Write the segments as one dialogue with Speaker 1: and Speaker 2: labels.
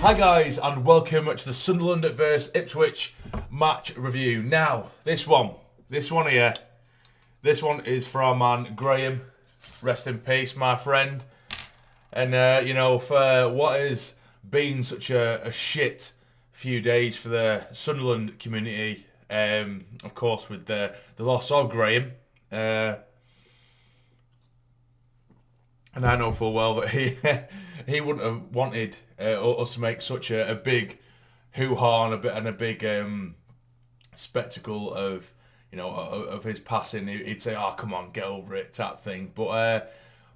Speaker 1: Hi guys, and welcome to the Sunderland vs Ipswich match review. Now, this one here, this one is from man Graham. Rest in peace, my friend. And for what has been such a shit few days for the Sunderland community, of course with the loss of Graham, and I know full well that he wouldn't have wanted us to make such a big hoo-ha and a big spectacle of of his passing. He'd say, "Oh, come on, get over it," type thing. But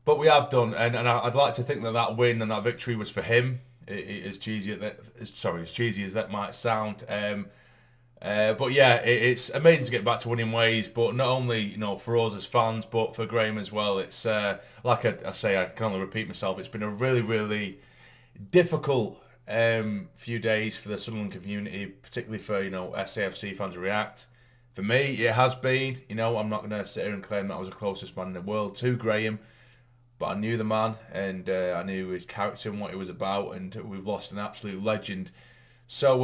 Speaker 1: we have done, and I'd like to think that win and that victory was for him. As cheesy as that might sound. But yeah, it's amazing to get back to winning ways. But not only for us as fans, but for Graham as well. It's like I say, I can only repeat myself. It's been a really, really difficult few days for the Sunderland community, particularly for SAFC fans to react. For me, it has been. I'm not going to sit here and claim that I was the closest man in the world to Graham, but I knew the man, and I knew his character and what he was about, and we've lost an absolute legend. So,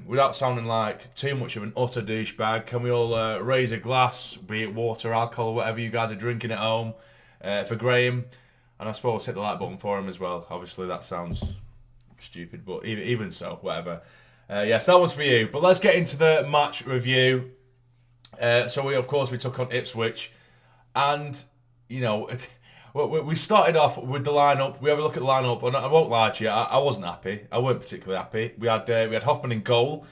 Speaker 1: without sounding like too much of an utter douchebag, can we all raise a glass, be it water, alcohol, whatever you guys are drinking at home, for Graham? And I suppose hit the like button for him as well. Obviously, that sounds stupid, but even so, whatever. Yes, that was for you. But let's get into the match review. So, we took on Ipswich, and, we started off with the lineup. We have a look at the lineup, and I won't lie to you, I wasn't happy. I weren't particularly happy. We had Hoffman in goal.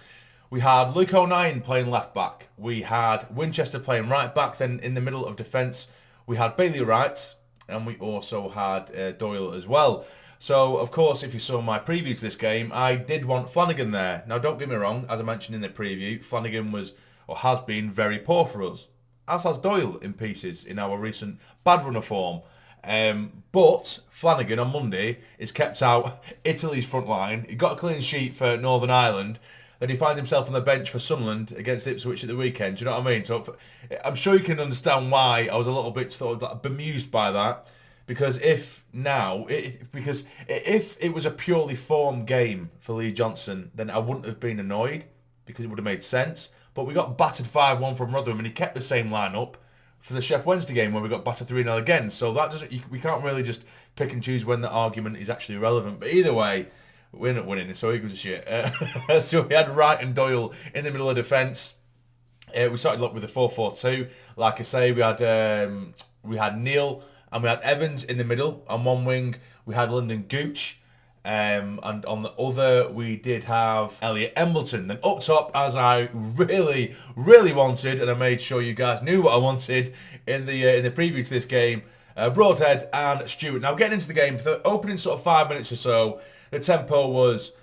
Speaker 1: We had Luke O'Nien playing left back. We had Winchester playing right back. Then in the middle of defence, we had Bailey right, and we also had Doyle as well. So of course, if you saw my preview to this game, I did want Flanagan there. Now don't get me wrong, as I mentioned in the preview, Flanagan was or has been very poor for us, as has Doyle in pieces in our recent bad run of form. But Flanagan on Monday is kept out Italy's front line. He got a clean sheet for Northern Ireland. Then he finds himself on the bench for Sunderland against Ipswich at the weekend. Do you know what I mean? So I'm sure you can understand why I was a little bit sort of bemused by that. Because if it was a purely form game for Lee Johnson, then I wouldn't have been annoyed because it would have made sense. But we got battered 5-1 from Rotherham, and he kept the same lineup for the Sheff Wednesday game when we got battered 3-0 again. So that we can't really just pick and choose when the argument is actually relevant. But either way, we're not winning, so he gives a shit. So we had Wright and Doyle in the middle of defence. We started off with a 4-4-2. Like I say, we had Neil and we had Evans in the middle. On one wing, we had Lyndon Gooch. And on the other, we did have Elliot Embleton. Then up top, as I really, really wanted, and I made sure you guys knew what I wanted in the preview to this game, Broadhead and Stewart. Now, getting into the game, for the opening sort of 5 minutes or so, the tempo was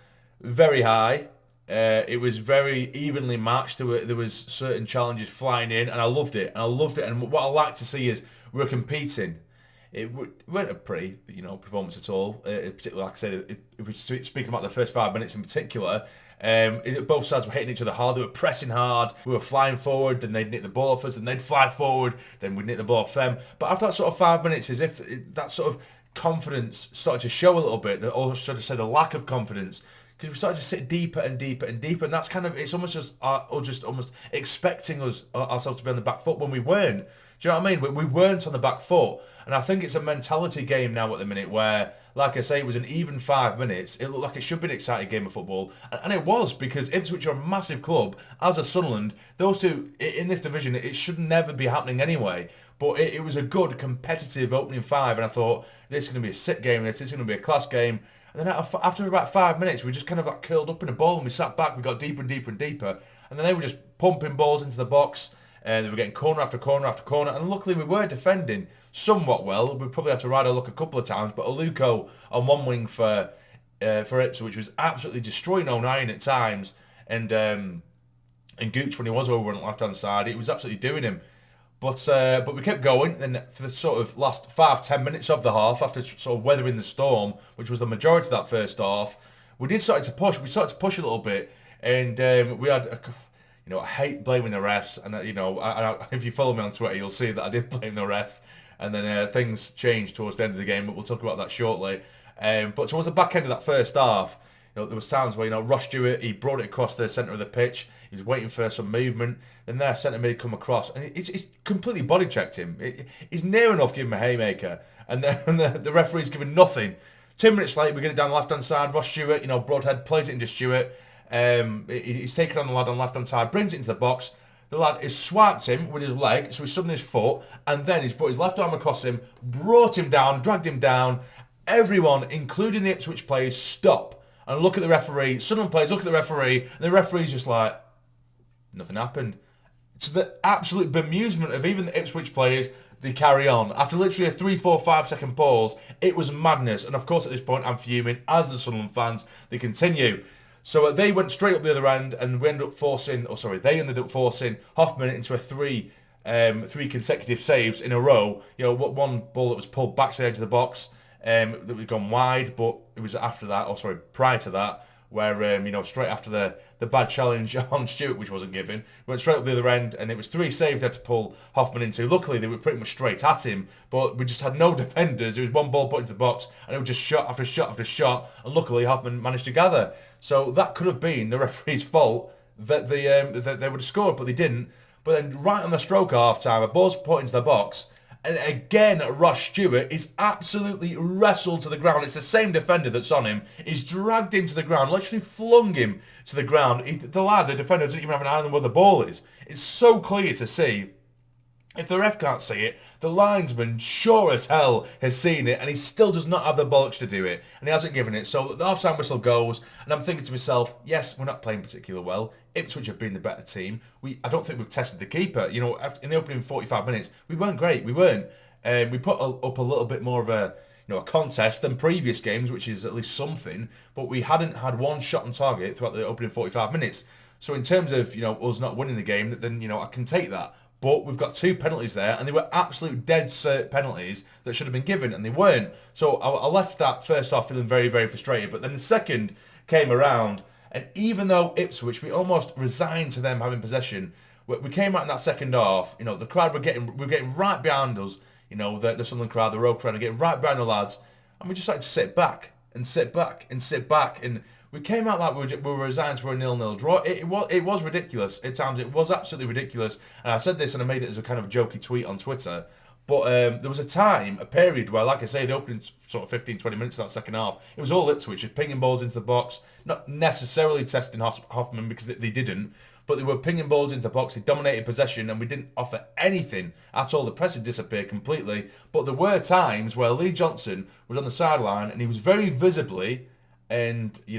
Speaker 1: very high. It was very evenly matched. There was certain challenges flying in, and I loved it. And what I like to see is we're competing. It weren't a pretty, performance at all. Particularly, like I said, if we're speaking about the first 5 minutes in particular, both sides were hitting each other hard. They were pressing hard. We were flying forward. Then they'd nick the ball off us. Then they'd fly forward. Then we'd nick the ball off them. But after that sort of 5 minutes, as if that sort of confidence started to show a little bit, or should I say the lack of confidence, because we started to sit deeper and deeper and deeper, and that's kind of, it's almost just almost expecting ourselves to be on the back foot when we weren't. Do you know what I mean? We weren't on the back foot. And I think it's a mentality game now at the minute where, like I say, it was an even 5 minutes. It looked like it should be an exciting game of football. And it was, because Ipswich are a massive club, as a Sunderland. Those two, in this division, it should never be happening anyway. But it was a good, competitive opening 5. And I thought, this is going to be a sick game. This is going to be a class game. And then after about 5 minutes, we just kind of like curled up in a ball and we sat back. We got deeper and deeper and deeper. And then they were just pumping balls into the box. They were getting corner after corner after corner, and luckily we were defending somewhat well. We probably had to ride our luck a couple of times, but Aluko on one wing for Ipswich was absolutely destroying O'Nien at times, and Gooch when he was over on the left hand side, it was absolutely doing him. But we kept going, and for the sort of last 5-10 minutes of the half, after sort of weathering the storm, which was the majority of that first half, we started to push. We started to push a little bit, and we had I hate blaming the refs, and if you follow me on Twitter, you'll see that I did blame the ref, and then things changed towards the end of the game, but we'll talk about that shortly. But towards the back end of that first half, There was times where, Ross Stewart, he brought it across the centre of the pitch. He was waiting for some movement. Then their centre mid come across, and it's completely body checked him. He's near enough giving him a haymaker, and the referee's given nothing. 2 minutes later, we get it down the left-hand side. Ross Stewart, broadhead, plays it into Stewart. He's taken on the lad on the left-hand side, brings it into the box. The lad has swiped him with his leg, so he's stood on his foot, and then he's put his left arm across him, brought him down, dragged him down. Everyone, including the Ipswich players, stop and look at the referee. Sunderland players look at the referee, and the referee's just like, nothing happened. To the absolute bemusement of even the Ipswich players, they carry on. After literally a 3, 4, 5 second pause, it was madness. And of course at this point I'm fuming, as the Sunderland fans. They continue. So they went straight up the other end, and they ended up forcing Hoffman into a three consecutive saves in a row. One ball that was pulled back to the edge of the box, that had gone wide, but it was prior to that, where straight after the bad challenge on Stewart, which wasn't given, went straight up the other end, and it was 3 saves they had to pull Hoffman into. Luckily, they were pretty much straight at him, but we just had no defenders. There was one ball put into the box, and it was just shot after shot after shot, and luckily Hoffman managed to gather. So that could have been the referee's fault that they would have scored, but they didn't. But then right on the stroke of half-time, a ball's put into the box, and again, Ross Stewart is absolutely wrestled to the ground. It's the same defender that's on him. He's dragged him to the ground, literally flung him to the ground. The defender doesn't even have an eye on where the ball is. It's so clear to see. If the ref can't see it, the linesman sure as hell has seen it, and he still does not have the bollocks to do it, and he hasn't given it. So the half-time whistle goes, and I'm thinking to myself, yes, we're not playing particularly well. Ipswich have been the better team. I don't think we've tested the keeper. In the opening 45 minutes, we weren't great. We weren't. We put up a little bit more of a contest than previous games, which is at least something. But we hadn't had one shot on target throughout the opening 45 minutes. So in terms of us not winning the game, then I can take that. But we've got 2 penalties there, and they were absolute dead cert penalties that should have been given, and they weren't. So I left that first half feeling very, very frustrated. But then the second came around, and even though Ipswich, we almost resigned to them having possession, we came out in that second half. The crowd were getting right behind us. The Sunderland crowd, the road crowd, are getting right behind the lads, and we just started to sit back and sit back and sit back, and we came out like we were resigned to a 0-0 draw. It was ridiculous. At times it was absolutely ridiculous. And I said this and I made it as a kind of jokey tweet on Twitter. But there was a period where, like I say, the opening sort of 15, 20 minutes of that second half, it was all Ipswich, just pinging balls into the box, not necessarily testing Hoffman because they didn't, but they were pinging balls into the box, they dominated possession, and we didn't offer anything at all. The press had disappeared completely. But there were times where Lee Johnson was on the sideline, and he was very visibly, and he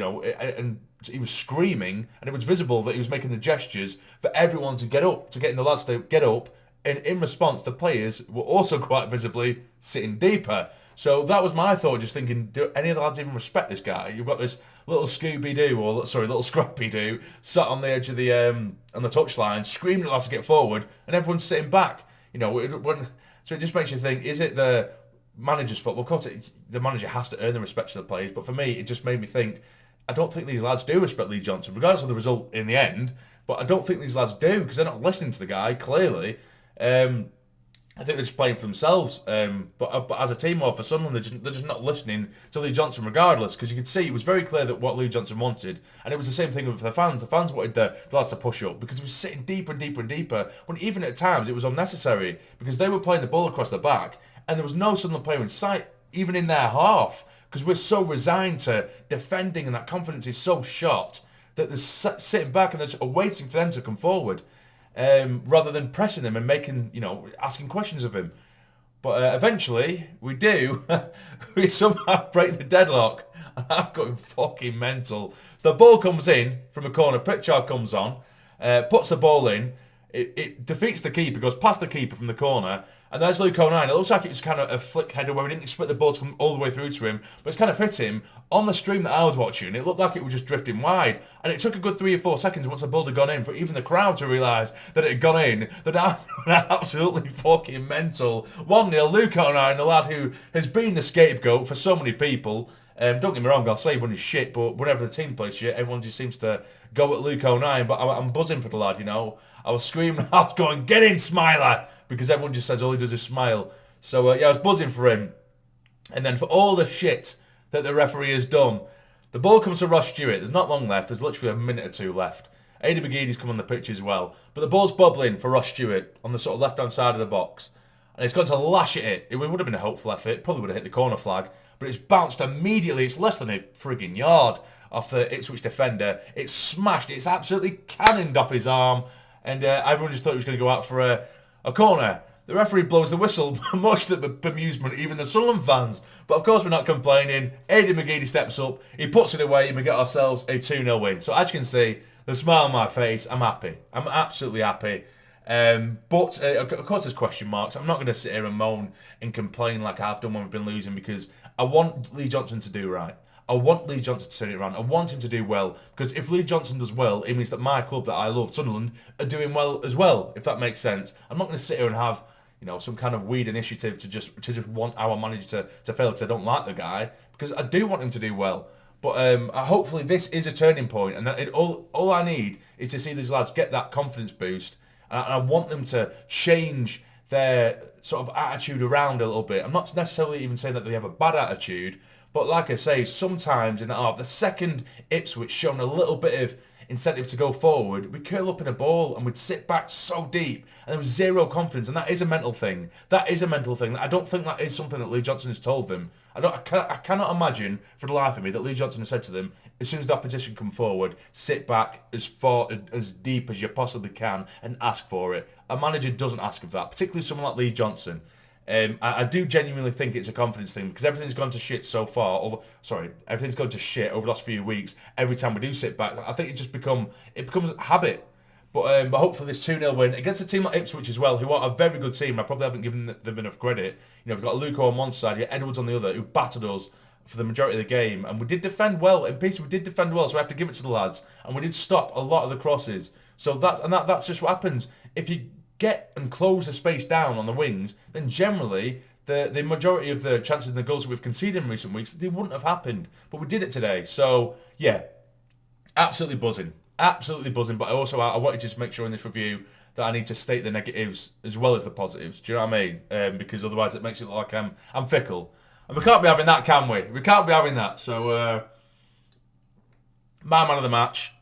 Speaker 1: was screaming, and it was visible that he was making the gestures for everyone to get up, to getting the lads to get up, and in response, the players were also quite visibly sitting deeper. So that was my thought, just thinking, do any of the lads even respect this guy? You've got this little little Scrappy-Doo, sat on the edge of the on the touchline, screaming at lads to get forward, and everyone's sitting back. So it just makes you think, is it the manager's fault? Well, of course, the manager has to earn the respect of the players, but for me, it just made me think, I don't think these lads do respect Lee Johnson, regardless of the result in the end, but I don't think these lads do, because they're not listening to the guy, clearly. I think they're just playing for themselves, but as a team or for Sunderland, they're just not listening to Lee Johnson regardless, because you could see it was very clear that what Lee Johnson wanted, and it was the same thing with the fans. The fans wanted the lads to push up, because he was sitting deeper and deeper and deeper, when even at times it was unnecessary, because they were playing the ball across the back, and there was no Sunderland player in sight, even in their half, because we're so resigned to defending, and that confidence is so shot, that they're sitting back and they're just waiting for them to come forward. Rather than pressing him and making, asking questions of him. But eventually, we do. We somehow break the deadlock. And I'm going fucking mental. So the ball comes in from a corner. Pritchard comes on, puts the ball in. It defeats the keeper, goes past the keeper from the corner. And there's Luke O'Nien. It looks like it was kind of a flick header where we didn't expect the ball to come all the way through to him. But it's kind of hit him on the stream that I was watching. It looked like it was just drifting wide. And it took a good 3 or 4 seconds once the ball had gone in for even the crowd to realise that it had gone in. That I'm absolutely fucking mental. 1-0, Luke O'Nien, the lad who has been the scapegoat for so many people. Don't get me wrong, I'll say when he's shit, but whenever the team plays shit, everyone just seems to go at Luke O'Nien. But I'm buzzing for the lad, I was screaming, I was going, get in, Smiler! Because everyone just says all he does is smile. So, I was buzzing for him. And then for all the shit that the referee has done, The ball comes to Ross Stewart. There's not long left. There's literally a minute or two left. Aidan McGeady's come on the pitch as well. But the ball's bobbling for Ross Stewart on the sort of left-hand side of the box. And he's got to lash at it. It would have been a hopeful effort. It probably would have hit the corner flag. But it's bounced immediately. It's less than a frigging yard off the Ipswich defender. It's smashed. It's absolutely cannoned off his arm. And everyone just thought he was going to go out for a corner. The referee blows the whistle, much to the bemusement, even the Sunderland fans. But of course we're not complaining. Aidan McGeady steps up. He puts it away and we get ourselves a 2-0 win. So as you can see, the smile on my face, I'm happy. I'm absolutely happy. But of course there's question marks. I'm not going to sit here and moan and complain like I've done when we've been losing, because I want Lee Johnson to do right. I want Lee Johnson to turn it around. I want him to do well, because if Lee Johnson does well, it means that my club that I love, Sunderland, are doing well as well, if that makes sense. I'm not going to sit here and have, you know, some kind of weird initiative to just want our manager to fail because I don't like the guy, because I do want him to do well. But hopefully this is a turning point, and that all I need is to see these lads get that confidence boost, and I want them to change their sort of attitude around a little bit. I'm not necessarily even saying that they have a bad attitude, but like I say, sometimes in the second Ipswich shown a little bit of incentive to go forward, we curl up in a ball and we'd sit back so deep, and there was zero confidence, and that is a mental thing. That is a mental thing. I don't think that is something that Lee Johnson has told them. I cannot imagine for the life of me that Lee Johnson has said to them, as soon as the opposition come forward, sit back as deep as you possibly can and ask for it. A manager doesn't ask of that, particularly someone like Lee Johnson. I do genuinely think it's a confidence thing, because everything's gone to shit so far. Everything's gone to shit over the last few weeks. Every time we do sit back, I think it becomes a habit. But hopefully this 2-0 win against a team like Ipswich as well, who are a very good team. I probably haven't given them enough credit. You know, we've got Luco on one side, Edwards on the other, who battered us for the majority of the game, and we did defend well. In pieces, we did defend well, so I have to give it to the lads. And we did stop a lot of the crosses. So that's just what happens. If you get and close the space down on the wings, then generally the majority of the chances and the goals that we've conceded in recent weeks, they wouldn't have happened. But we did it today. So yeah, absolutely buzzing. Absolutely buzzing. But I wanted to just make sure in this review that I need to state the negatives as well as the positives. Do you know what I mean? Because otherwise it makes it look like I'm fickle. And we can't be having that, can we? We can't be having that. So my man of the match.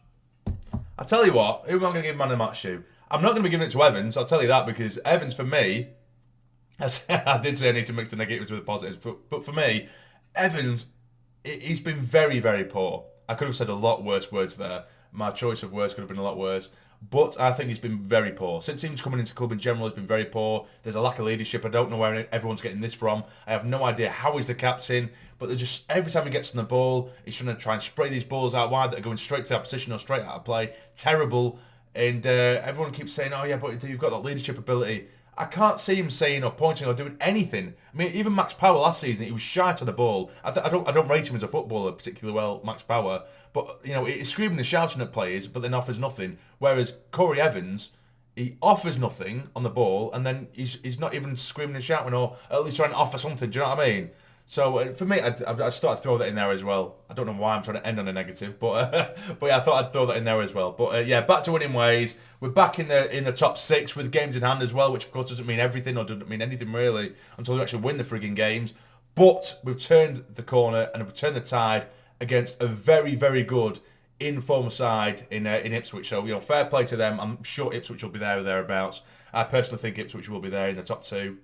Speaker 1: I tell you what, who am I going to give man of the match to? I'm not going to be giving it to Evans, I'll tell you that, because Evans, for me, I did say I need to mix the negatives with the positives, but for me, Evans, he's been very, very poor. I could have said a lot worse words there. My choice of words could have been a lot worse. But I think he's been very poor. Since he's coming into the club in general, he's been very poor. There's a lack of leadership. I don't know where everyone's getting this from. I have no idea how he's the captain. But just every time he gets on the ball, he's trying to try and spray these balls out wide that are going straight to the opposition or straight out of play. Terrible. And everyone keeps saying, oh yeah, but you've got that leadership ability. I can't see him saying or pointing or doing anything. I mean, even Max Power last season, he was shy to the ball. I don't rate him as a footballer particularly well, Max Power. But, you know, he's screaming and shouting at players, but then offers nothing. Whereas Corey Evans, he offers nothing on the ball, and then he's not even screaming and shouting, or at least trying to offer something. Do you know what I mean? So for me, I started to throw that in there as well. I don't know why I'm trying to end on a negative, but yeah, I thought I'd throw that in there as well. But yeah, back to winning ways. We're back in the top 6 with games in hand as well, which of course doesn't mean everything or doesn't mean anything really until we actually win the frigging games. But we've turned the corner and we've turned the tide against a very, very good in-form side in Ipswich. So, you know, fair play to them. I'm sure Ipswich will be there or thereabouts. I personally think Ipswich will be there in the top 2.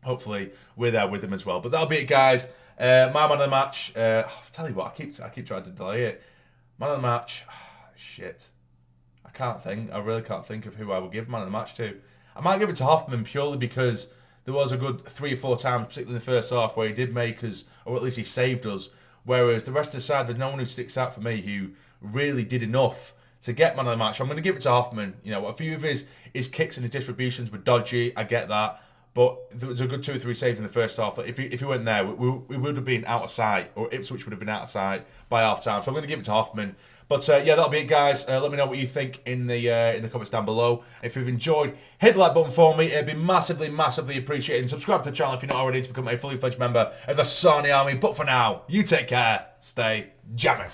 Speaker 1: Hopefully, we're there with them as well. But that'll be it, guys. My man of the match. I'll tell you what, I keep trying to delay it. Man of the match. Shit. I really can't think of who I would give man of the match to. I might give it to Hoffman purely because there was a good 3 or 4 times, particularly in the first half, where he did make us, or at least he saved us. Whereas the rest of the side, there's no one who sticks out for me who really did enough to get man of the match. So I'm going to give it to Hoffman. You know, a few of his kicks and his distributions were dodgy. I get that. But there was a good 2 or 3 saves in the first half. If he went there, we would have been out of sight, or Ipswich would have been out of sight by half time. So I'm going to give it to Hoffman. But yeah, that'll be it, guys. Let me know what you think in the comments down below. If you've enjoyed, hit the like button for me. It'd be massively, massively appreciated. And subscribe to the channel if you're not already to become a fully fledged member of the Sarny Army. But for now, you take care. Stay jamming.